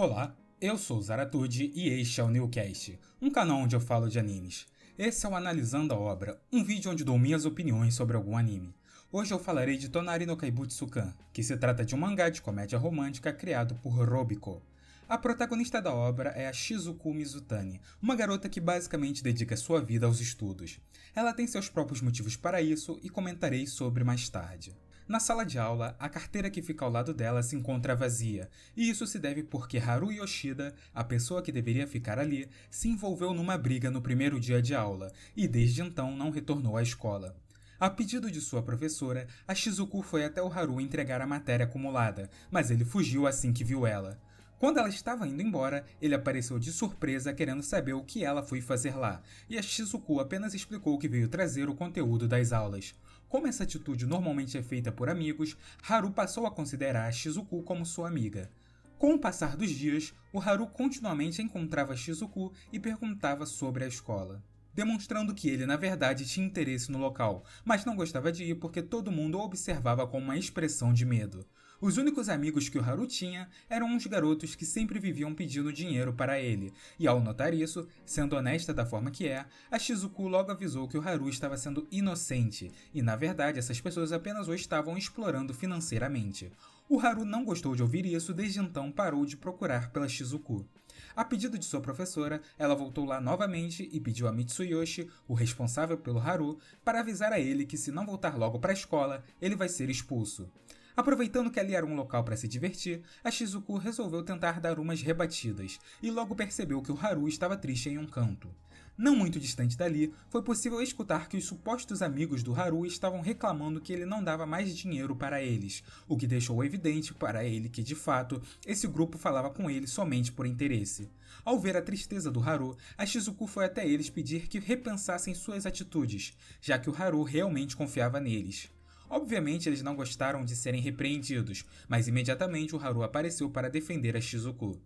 Olá, eu sou o Zaratude e este é o Newcast, um canal onde eu falo de animes. Esse é o Analisando a Obra, um vídeo onde dou minhas opiniões sobre algum anime. Hoje eu falarei de Tonari no Kaibutsukan, que se trata de um mangá de comédia romântica criado por Robiko. A protagonista da obra é a Shizuku Mizutani, uma garota que basicamente dedica sua vida aos estudos. Ela tem seus próprios motivos para isso e comentarei sobre mais tarde. Na sala de aula, a carteira que fica ao lado dela se encontra vazia, e isso se deve porque Haru Yoshida, a pessoa que deveria ficar ali, se envolveu numa briga no primeiro dia de aula, e desde então não retornou à escola. A pedido de sua professora, a Shizuku foi até o Haru entregar a matéria acumulada, mas ele fugiu assim que viu ela. Quando ela estava indo embora, ele apareceu de surpresa querendo saber o que ela foi fazer lá, e a Shizuku apenas explicou que veio trazer o conteúdo das aulas. Como essa atitude normalmente é feita por amigos, Haru passou a considerar a Shizuku como sua amiga. Com o passar dos dias, o Haru continuamente encontrava Shizuku e perguntava sobre a escola, demonstrando que ele na verdade tinha interesse no local, mas não gostava de ir porque todo mundo o observava com uma expressão de medo. Os únicos amigos que o Haru tinha eram uns garotos que sempre viviam pedindo dinheiro para ele, e ao notar isso, sendo honesta da forma que é, a Shizuku logo avisou que o Haru estava sendo inocente, e na verdade essas pessoas apenas o estavam explorando financeiramente. O Haru não gostou de ouvir isso, desde então parou de procurar pela Shizuku. A pedido de sua professora, ela voltou lá novamente e pediu a Mitsuyoshi, o responsável pelo Haru, para avisar a ele que se não voltar logo para a escola, ele vai ser expulso. Aproveitando que ali era um local para se divertir, a Shizuku resolveu tentar dar umas rebatidas, e logo percebeu que o Haru estava triste em um canto. Não muito distante dali, foi possível escutar que os supostos amigos do Haru estavam reclamando que ele não dava mais dinheiro para eles, o que deixou evidente para ele que, de fato, esse grupo falava com ele somente por interesse. Ao ver a tristeza do Haru, a Shizuku foi até eles pedir que repensassem suas atitudes, já que o Haru realmente confiava neles. Obviamente eles não gostaram de serem repreendidos, mas imediatamente o Haru apareceu para defender a Shizuku.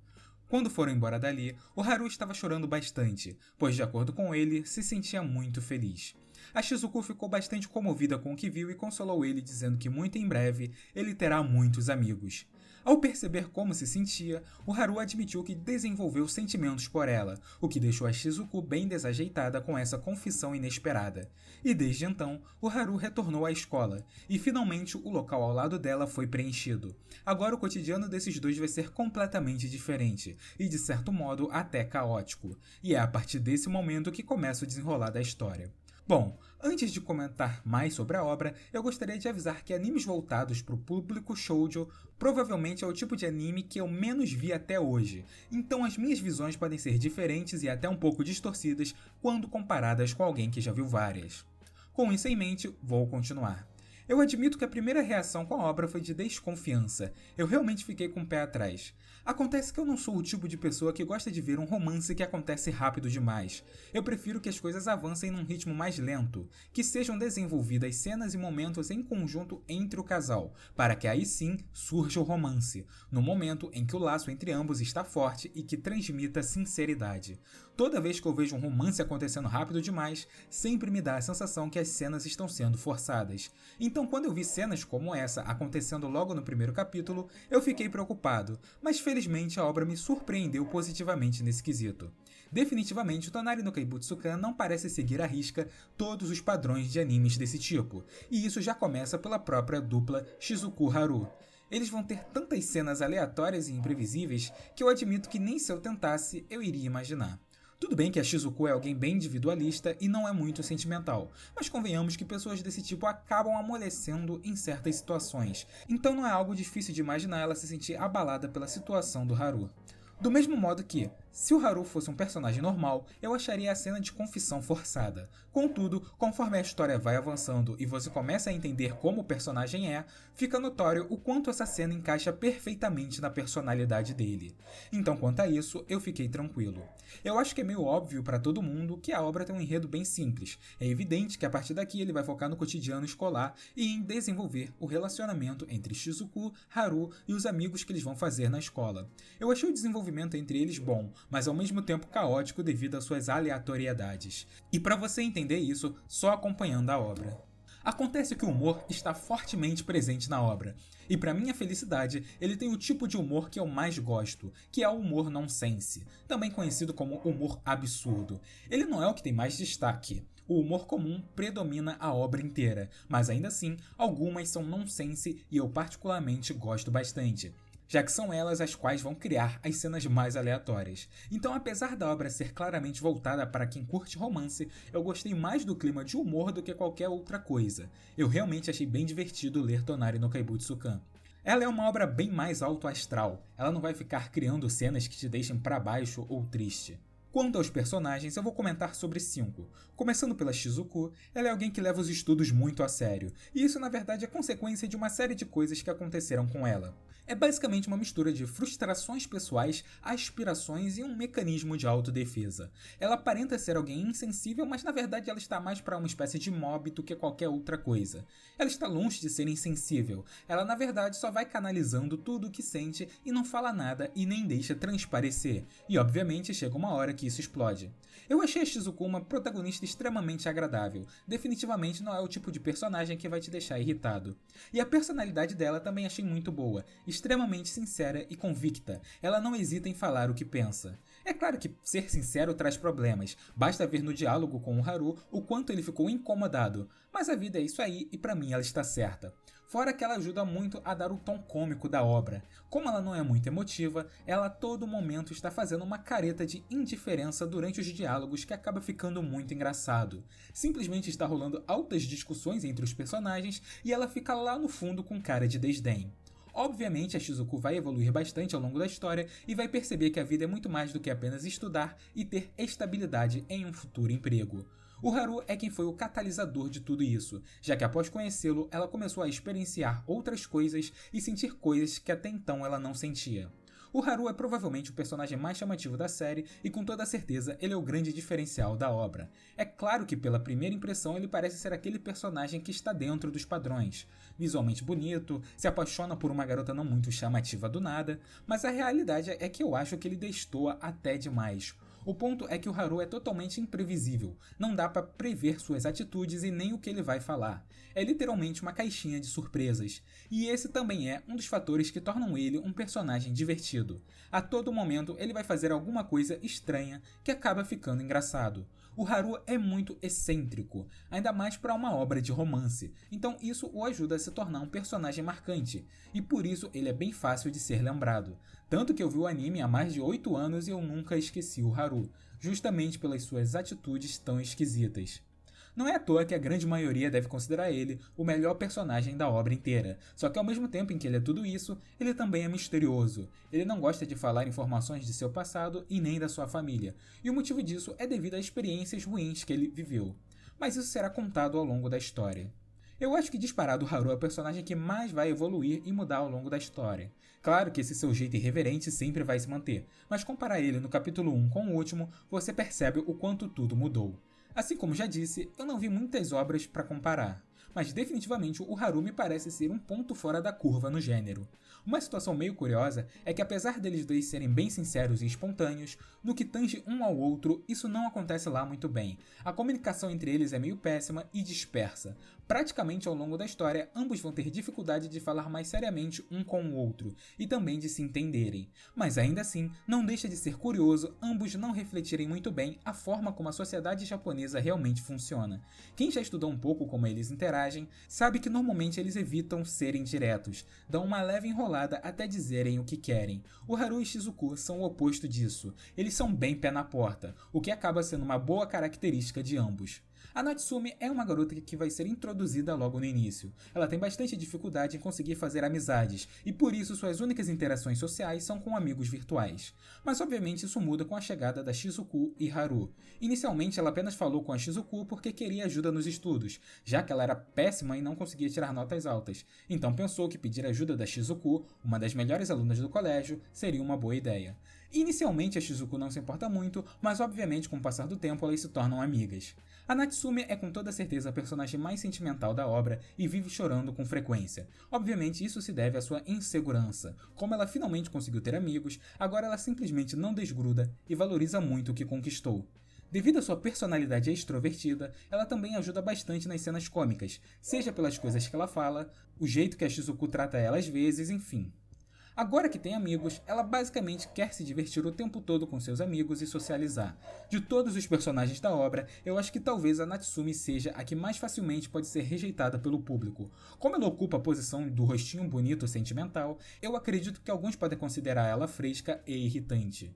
Quando foram embora dali, o Haru estava chorando bastante, pois de acordo com ele, se sentia muito feliz. A Shizuku ficou bastante comovida com o que viu e consolou ele dizendo que muito em breve ele terá muitos amigos. Ao perceber como se sentia, o Haru admitiu que desenvolveu sentimentos por ela, o que deixou a Shizuku bem desajeitada com essa confissão inesperada. E desde então, o Haru retornou à escola, e finalmente o local ao lado dela foi preenchido. Agora o cotidiano desses dois vai ser completamente diferente, e de certo modo até caótico, e é a partir desse momento que começa o desenrolar da história. Bom, antes de comentar mais sobre a obra, eu gostaria de avisar que animes voltados para o público shoujo provavelmente é o tipo de anime que eu menos vi até hoje, então as minhas visões podem ser diferentes e até um pouco distorcidas quando comparadas com alguém que já viu várias. Com isso em mente, vou continuar. Eu admito que a primeira reação com a obra foi de desconfiança, eu realmente fiquei com o pé atrás. Acontece que eu não sou o tipo de pessoa que gosta de ver um romance que acontece rápido demais. Eu prefiro que as coisas avancem num ritmo mais lento, que sejam desenvolvidas cenas e momentos em conjunto entre o casal, para que aí sim surja o romance, no momento em que o laço entre ambos está forte e que transmita sinceridade. Toda vez que eu vejo um romance acontecendo rápido demais, sempre me dá a sensação que as cenas estão sendo forçadas. Então, quando eu vi cenas como essa acontecendo logo no primeiro capítulo, eu fiquei preocupado, mas felizmente a obra me surpreendeu positivamente nesse quesito. Definitivamente, Tonari no Kaibutsukan não parece seguir à risca todos os padrões de animes desse tipo, e isso já começa pela própria dupla Shizuku Haru. Eles vão ter tantas cenas aleatórias e imprevisíveis que eu admito que nem se eu tentasse eu iria imaginar. Tudo bem que a Shizuku é alguém bem individualista e não é muito sentimental, mas convenhamos que pessoas desse tipo acabam amolecendo em certas situações, então não é algo difícil de imaginar ela se sentir abalada pela situação do Haru. Do mesmo modo que, se o Haru fosse um personagem normal, eu acharia a cena de confissão forçada. Contudo, conforme a história vai avançando e você começa a entender como o personagem é, fica notório o quanto essa cena encaixa perfeitamente na personalidade dele. Então, quanto a isso, eu fiquei tranquilo. Eu acho que é meio óbvio para todo mundo que a obra tem um enredo bem simples. É evidente que a partir daqui ele vai focar no cotidiano escolar e em desenvolver o relacionamento entre Shizuku, Haru e os amigos que eles vão fazer na escola. Eu achei o desenvolvimento entre eles bom, mas ao mesmo tempo caótico devido às suas aleatoriedades. E para você entender isso, só acompanhando a obra. Acontece que o humor está fortemente presente na obra, e para minha felicidade, ele tem o tipo de humor que eu mais gosto, que é o humor nonsense, também conhecido como humor absurdo. Ele não é o que tem mais destaque. O humor comum predomina a obra inteira, mas ainda assim, algumas são nonsense e eu particularmente gosto bastante, já que são elas as quais vão criar as cenas mais aleatórias. Então, apesar da obra ser claramente voltada para quem curte romance, eu gostei mais do clima de humor do que qualquer outra coisa. Eu realmente achei bem divertido ler Tonari no Kaibutsukan. Ela é uma obra bem mais alto astral, ela não vai ficar criando cenas que te deixem para baixo ou triste. Quanto aos personagens, eu vou comentar sobre 5. Começando pela Shizuku, ela é alguém que leva os estudos muito a sério, e isso na verdade é consequência de uma série de coisas que aconteceram com ela. É basicamente uma mistura de frustrações pessoais, aspirações e um mecanismo de autodefesa. Ela aparenta ser alguém insensível, mas na verdade ela está mais para uma espécie de mob do que qualquer outra coisa. Ela está longe de ser insensível, ela na verdade só vai canalizando tudo o que sente e não fala nada e nem deixa transparecer, e obviamente chega uma hora que isso explode. Eu achei a Shizuku uma protagonista extremamente agradável, definitivamente não é o tipo de personagem que vai te deixar irritado. E a personalidade dela também achei muito boa, extremamente sincera e convicta, ela não hesita em falar o que pensa. É claro que ser sincero traz problemas, basta ver no diálogo com o Haru o quanto ele ficou incomodado, mas a vida é isso aí e pra mim ela está certa. Fora que ela ajuda muito a dar o tom cômico da obra. Como ela não é muito emotiva, ela a todo momento está fazendo uma careta de indiferença durante os diálogos que acaba ficando muito engraçado. Simplesmente está rolando altas discussões entre os personagens e ela fica lá no fundo com cara de desdém. Obviamente, a Shizuku vai evoluir bastante ao longo da história e vai perceber que a vida é muito mais do que apenas estudar e ter estabilidade em um futuro emprego. O Haru é quem foi o catalisador de tudo isso, já que após conhecê-lo, ela começou a experienciar outras coisas e sentir coisas que até então ela não sentia. O Haru é provavelmente o personagem mais chamativo da série e com toda certeza ele é o grande diferencial da obra. É claro que pela primeira impressão ele parece ser aquele personagem que está dentro dos padrões. Visualmente bonito, se apaixona por uma garota não muito chamativa do nada, mas a realidade é que eu acho que ele destoa até demais. O ponto é que o Haru é totalmente imprevisível, não dá para prever suas atitudes e nem o que ele vai falar. É literalmente uma caixinha de surpresas, e esse também é um dos fatores que tornam ele um personagem divertido. A todo momento ele vai fazer alguma coisa estranha que acaba ficando engraçado. O Haru é muito excêntrico, ainda mais para uma obra de romance, então isso o ajuda a se tornar um personagem marcante, e por isso ele é bem fácil de ser lembrado. Tanto que eu vi o anime há mais de 8 anos e eu nunca esqueci o Haru, justamente pelas suas atitudes tão esquisitas. Não é à toa que a grande maioria deve considerar ele o melhor personagem da obra inteira, só que ao mesmo tempo em que ele é tudo isso, ele também é misterioso. Ele não gosta de falar informações de seu passado e nem da sua família, e o motivo disso é devido a experiências ruins que ele viveu. Mas isso será contado ao longo da história. Eu acho que disparado o Haru é o personagem que mais vai evoluir e mudar ao longo da história. Claro que esse seu jeito irreverente sempre vai se manter, mas comparar ele no capítulo 1 com o último, você percebe o quanto tudo mudou. Assim como já disse, eu não vi muitas obras para comparar, mas definitivamente o Haru me parece ser um ponto fora da curva no gênero. Uma situação meio curiosa é que apesar deles dois serem bem sinceros e espontâneos, no que tange um ao outro, isso não acontece lá muito bem. A comunicação entre eles é meio péssima e dispersa. Praticamente ao longo da história, ambos vão ter dificuldade de falar mais seriamente um com o outro, e também de se entenderem. Mas ainda assim, não deixa de ser curioso ambos não refletirem muito bem a forma como a sociedade japonesa realmente funciona. Quem já estudou um pouco como eles interagem, sabe que normalmente eles evitam serem diretos, dão uma leve enrolada até dizerem o que querem. O Haru e Shizuku são o oposto disso, eles são bem pé na porta, o que acaba sendo uma boa característica de ambos. A Natsumi é uma garota que vai ser introduzida logo no início. Ela tem bastante dificuldade em conseguir fazer amizades, e por isso suas únicas interações sociais são com amigos virtuais. Mas obviamente isso muda com a chegada da Shizuku e Haru. Inicialmente ela apenas falou com a Shizuku porque queria ajuda nos estudos, já que ela era péssima e não conseguia tirar notas altas. Então pensou que pedir ajuda da Shizuku, uma das melhores alunas do colégio, seria uma boa ideia. Inicialmente a Shizuku não se importa muito, mas obviamente com o passar do tempo elas se tornam amigas. A Natsumi é com toda certeza a personagem mais sentimental da obra e vive chorando com frequência. Obviamente isso se deve à sua insegurança. Como ela finalmente conseguiu ter amigos, agora ela simplesmente não desgruda e valoriza muito o que conquistou. Devido à sua personalidade extrovertida, ela também ajuda bastante nas cenas cômicas, seja pelas coisas que ela fala, o jeito que a Shizuku trata ela às vezes, enfim. Agora que tem amigos, ela basicamente quer se divertir o tempo todo com seus amigos e socializar. De todos os personagens da obra, eu acho que talvez a Natsumi seja a que mais facilmente pode ser rejeitada pelo público. Como ela ocupa a posição do rostinho bonito sentimental, eu acredito que alguns podem considerar ela fresca e irritante.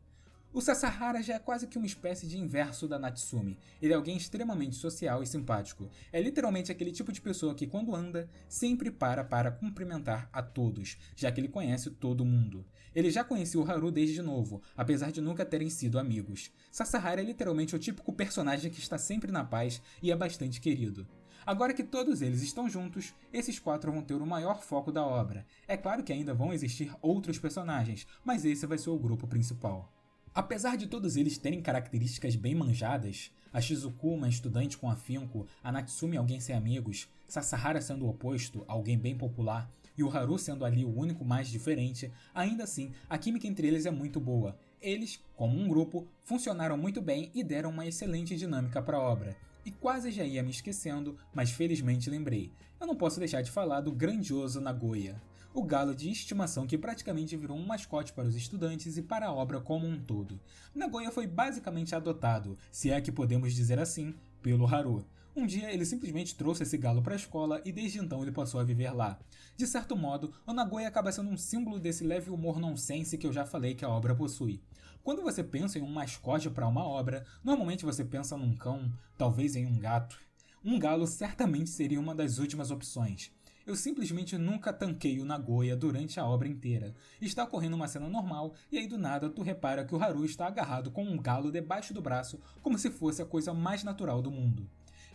O Sasahara já é quase que uma espécie de inverso da Natsumi. Ele é alguém extremamente social e simpático. É literalmente aquele tipo de pessoa que, quando anda, sempre para cumprimentar a todos, já que ele conhece todo mundo. Ele já conhecia o Haru desde novo, apesar de nunca terem sido amigos. Sasahara é literalmente o típico personagem que está sempre na paz e é bastante querido. Agora que todos eles estão juntos, esses 4 vão ter o maior foco da obra. É claro que ainda vão existir outros personagens, mas esse vai ser o grupo principal. Apesar de todos eles terem características bem manjadas, a Shizuku uma estudante com afinco, a Natsumi alguém sem amigos, Sasahara sendo o oposto, alguém bem popular, e o Haru sendo ali o único mais diferente, ainda assim, a química entre eles é muito boa. Eles, como um grupo, funcionaram muito bem e deram uma excelente dinâmica para a obra. E quase já ia me esquecendo, mas felizmente lembrei. Eu não posso deixar de falar do grandioso Nagoya, o galo de estimação que praticamente virou um mascote para os estudantes e para a obra como um todo. Nagoya foi basicamente adotado, se é que podemos dizer assim, pelo Haru. Um dia ele simplesmente trouxe esse galo para a escola e desde então ele passou a viver lá. De certo modo, o Nagoya acaba sendo um símbolo desse leve humor nonsense que eu já falei que a obra possui. Quando você pensa em um mascote para uma obra, normalmente você pensa num cão, talvez em um gato. Um galo certamente seria uma das últimas opções. Eu simplesmente nunca tanquei o Nagoya durante a obra inteira. Está ocorrendo uma cena normal e aí do nada tu repara que o Haru está agarrado com um galo debaixo do braço como se fosse a coisa mais natural do mundo.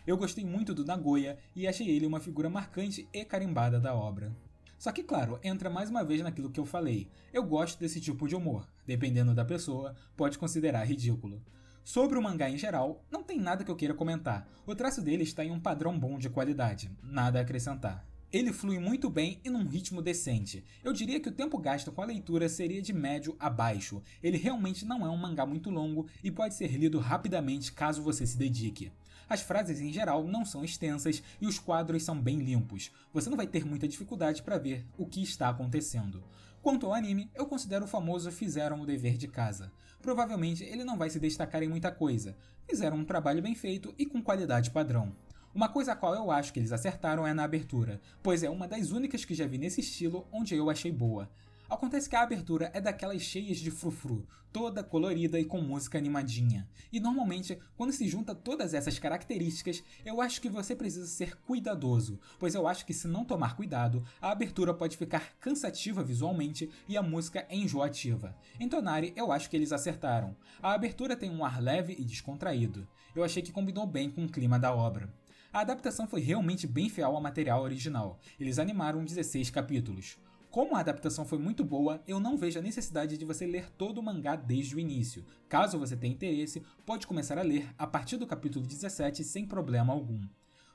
Eu gostei muito do Nagoya e achei ele uma figura marcante e carimbada da obra. Só que claro, entra mais uma vez naquilo que eu falei. Eu gosto desse tipo de humor. Dependendo da pessoa, pode considerar ridículo. Sobre o mangá em geral, não tem nada que eu queira comentar. O traço dele está em um padrão bom de qualidade. Nada a acrescentar. Ele flui muito bem e num ritmo decente. Eu diria que o tempo gasto com a leitura seria de médio a baixo. Ele realmente não é um mangá muito longo e pode ser lido rapidamente caso você se dedique. As frases em geral não são extensas e os quadros são bem limpos. Você não vai ter muita dificuldade para ver o que está acontecendo. Quanto ao anime, eu considero o famoso fizeram o dever de casa. Provavelmente ele não vai se destacar em muita coisa. Fizeram um trabalho bem feito e com qualidade padrão. Uma coisa a qual eu acho que eles acertaram é na abertura, pois é uma das únicas que já vi nesse estilo onde eu achei boa. Acontece que a abertura é daquelas cheias de frufru, toda colorida e com música animadinha. E normalmente, quando se junta todas essas características, eu acho que você precisa ser cuidadoso, pois eu acho que se não tomar cuidado, a abertura pode ficar cansativa visualmente e a música é enjoativa. Em Tonari, eu acho que eles acertaram. A abertura tem um ar leve e descontraído. Eu achei que combinou bem com o clima da obra. A adaptação foi realmente bem fiel ao material original. Eles animaram 16 capítulos. Como a adaptação foi muito boa, eu não vejo a necessidade de você ler todo o mangá desde o início. Caso você tenha interesse, pode começar a ler a partir do capítulo 17 sem problema algum.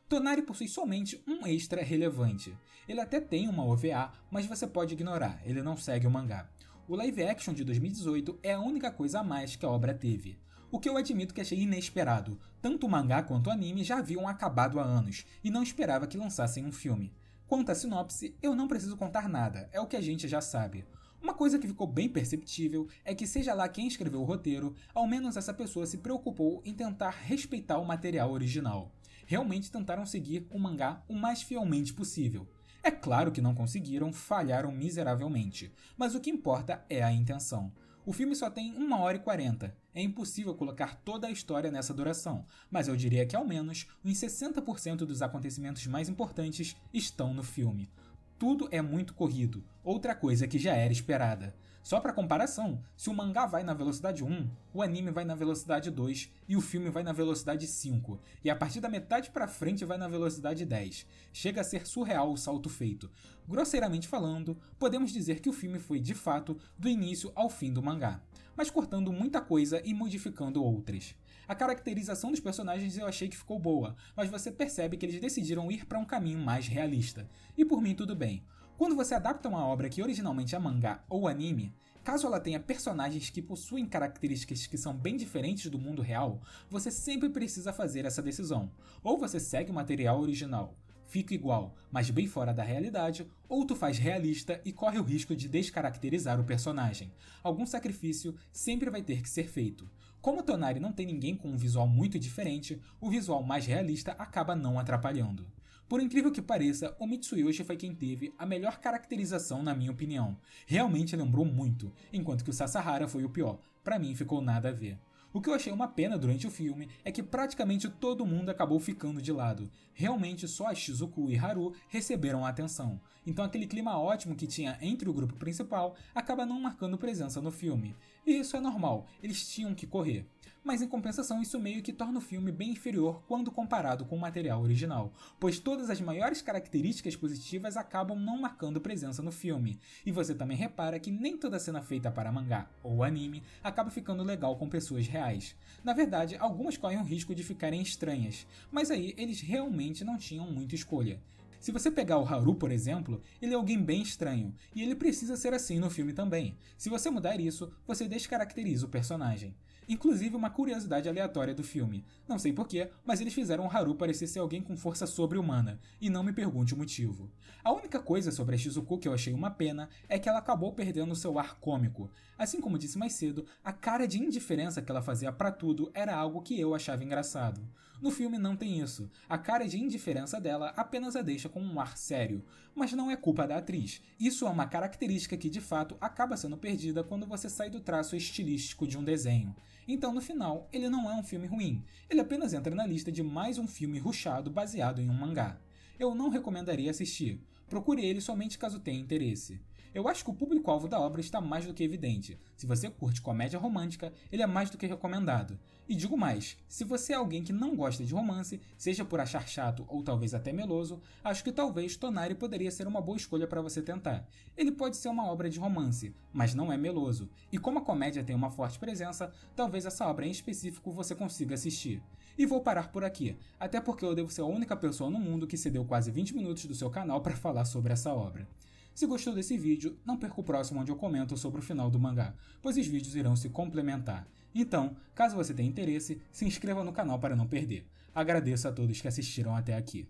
Tonari possui somente um extra relevante. Ele até tem uma OVA, mas você pode ignorar, ele não segue o mangá. O live action de 2018 é a única coisa a mais que a obra teve. O que eu admito que achei inesperado. Tanto o mangá quanto o anime já haviam acabado há anos, e não esperava que lançassem um filme. Quanto à sinopse, eu não preciso contar nada, é o que a gente já sabe. Uma coisa que ficou bem perceptível é que seja lá quem escreveu o roteiro, ao menos essa pessoa se preocupou em tentar respeitar o material original. Realmente tentaram seguir o mangá o mais fielmente possível. É claro que não conseguiram, falharam miseravelmente, mas o que importa é a intenção. O filme só tem 1h40, é impossível colocar toda a história nessa duração, mas eu diria que ao menos uns 60% dos acontecimentos mais importantes estão no filme. Tudo é muito corrido, outra coisa que já era esperada. Só para comparação, se o mangá vai na velocidade 1, o anime vai na velocidade 2 e o filme vai na velocidade 5, e a partir da metade para frente vai na velocidade 10. Chega a ser surreal o salto feito. Grosseiramente falando, podemos dizer que o filme foi, de fato, do início ao fim do mangá, mas cortando muita coisa e modificando outras. A caracterização dos personagens eu achei que ficou boa, mas você percebe que eles decidiram ir para um caminho mais realista. E por mim tudo bem. Quando você adapta uma obra que originalmente é mangá ou anime, Caso ela tenha personagens que possuem características que são bem diferentes do mundo real, você sempre precisa fazer essa decisão. Ou você segue o material original, fica igual, mas bem fora da realidade, ou tu faz realista e corre o risco de descaracterizar o personagem. Algum sacrifício sempre vai ter que ser feito. Como Tonari não tem ninguém com um visual muito diferente, o visual mais realista acaba não atrapalhando. Por incrível que pareça, o Mitsuyoshi foi quem teve a melhor caracterização na minha opinião. Realmente lembrou muito, enquanto que o Sasahara foi o pior. Pra mim ficou nada a ver. O que eu achei uma pena durante o filme é que praticamente todo mundo acabou ficando de lado. Realmente só a Shizuku e Haru receberam a atenção. Então aquele clima ótimo que tinha entre o grupo principal acaba não marcando presença no filme. E isso é normal, eles tinham que correr. Mas em compensação isso meio que torna o filme bem inferior quando comparado com o material original, pois todas as maiores características positivas acabam não marcando presença no filme. E você também repara que nem toda cena feita para mangá ou anime acaba ficando legal com pessoas reais. Na verdade, algumas correm o risco de ficarem estranhas, mas aí eles realmente não tinham muita escolha. Se você pegar o Haru, por exemplo, ele é alguém bem estranho, e ele precisa ser assim no filme também. Se você mudar isso, você descaracteriza o personagem. Inclusive uma curiosidade aleatória do filme. Não sei porquê, mas eles fizeram o Haru parecer ser alguém com força sobre-humana, e não me pergunte o motivo. A única coisa sobre a Shizuku que eu achei uma pena é que ela acabou perdendo seu ar cômico. Assim como disse mais cedo, a cara de indiferença que ela fazia pra tudo era algo que eu achava engraçado. No filme não tem isso, a cara de indiferença dela apenas a deixa com um ar sério, mas não é culpa da atriz. Isso é uma característica que de fato acaba sendo perdida quando você sai do traço estilístico de um desenho. Então no final, ele não é um filme ruim, ele apenas entra na lista de mais um filme rushado baseado em um mangá. Eu não recomendaria assistir, procure ele somente caso tenha interesse. Eu acho que o público-alvo da obra está mais do que evidente. Se você curte comédia romântica, ele é mais do que recomendado. E digo mais, se você é alguém que não gosta de romance, seja por achar chato ou talvez até meloso, acho que talvez Tonari poderia ser uma boa escolha para você tentar. Ele pode ser uma obra de romance, mas não é meloso. E como a comédia tem uma forte presença, talvez essa obra em específico você consiga assistir. E vou parar por aqui, até porque eu devo ser a única pessoa no mundo que cedeu quase 20 minutos do seu canal para falar sobre essa obra. Se gostou desse vídeo, não perca o próximo onde eu comento sobre o final do mangá, pois os vídeos irão se complementar. Então, caso você tenha interesse, se inscreva no canal para não perder. Agradeço a todos que assistiram até aqui.